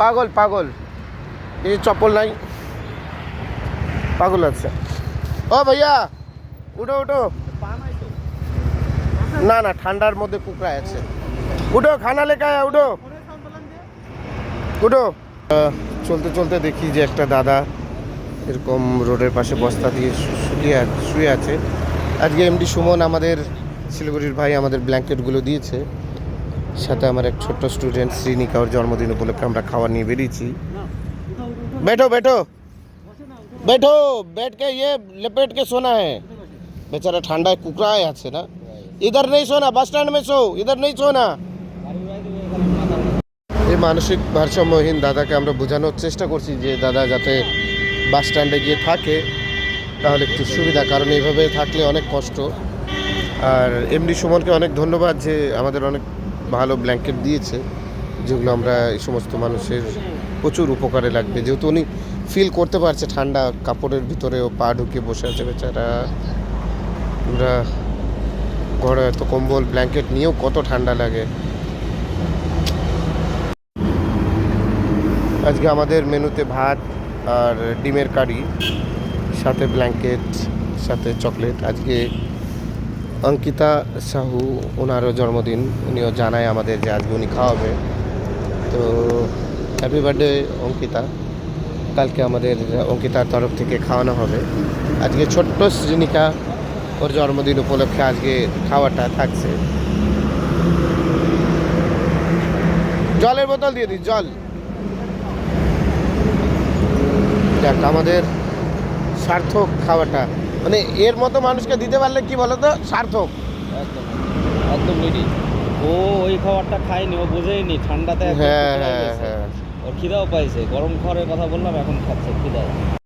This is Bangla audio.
পাগল পাগল, এই চপ্পল নাই, পাগল আছে। ও ভাইয়া উঠো উঠো, না না ঠান্ডার মধ্যে কুকড়ায় আছে। উঠো, খানা লেখা উঠো উঠো। চলতে চলতে দেখি যে একটা দাদা এরকম রোডের পাশে বস্তা দিয়ে শুয়ে আছে। আজকে এমডি সুমন আমাদের শিলিগুড়ির ভাই আমাদের ব্ল্যাঙ্কেটগুলো দিয়েছে। সাথে আমার এক ছোট্ট স্টুডেন্ট শ্রীনিকা, ওর জন্মদিন উপলক্ষে আমরা খাবার নিয়ে বেরিয়েছি। बैठो बैठो बैठो, बैठ के ये लपेट के सोना है। बेचारा ठंडाয় কুকড়ায় আছে না। इधर नहीं सोना, बस स्टैंड में सो, इधर नहीं सोना। এই মানসিক ভারসাম্যহীন দাদাকে আমরা বোঝানোর চেষ্টা করছি যে দাদা যাতে বাস স্ট্যান্ডে গিয়ে থাকে তাহলে একটু সুবিধা, কারণ এইভাবে থাকলে অনেক কষ্ট। আর এমডি সুমনকে অনেক ধন্যবাদ যে আমাদের অনেক ভালো ব্ল্যাঙ্কেট দিয়েছে, যেগুলো আমরা এই সমস্ত মানুষের প্রচুর উপকারে লাগবে, যেহেতু উনি ফিল করতে পারছে ঠান্ডা কাপড়ের ভিতরেও পা ঢুকিয়ে বসে আছে বেচারা। আমরা ঘরে এত কম্বল ব্ল্যাঙ্কেট নিয়েও কত ঠান্ডা লাগে। আজকে আমাদের মেনুতে ভাত আর ডিমের কারি, সাথে ব্ল্যাঙ্কেট, সাথে চকলেট। আজকে অঙ্কিতা সাহু, ওনারও জন্মদিন, উনিও জানায় আমাদের যে আজকে উনি খাওয়াবে। তো হ্যাপি বার্থডে অঙ্কিতা। কালকে আমাদের অঙ্কিতার তরফ থেকে খাওয়ানো হবে। আজকে ছোট্ট শ্রীনিকা, ওর জন্মদিন উপলক্ষে আজকে খাওয়াটা থাকছে। জলের বোতল দিয়ে দিই, জল। দেখ আমাদের সার্থক খাওয়াটা, মানে এর মতো মানুষকে দিতে পারলে কি বলো তো, সার্থক একদম একদম রেডি। ও ওই খাবারটা খায়নি, ও বোঝেনি ঠান্ডাতে। হ্যাঁ হ্যাঁ হ্যাঁ, ওর খিদাও পাইছে, গরম খাবারের কথা বললাম, এখন খাচ্ছে খিদায়।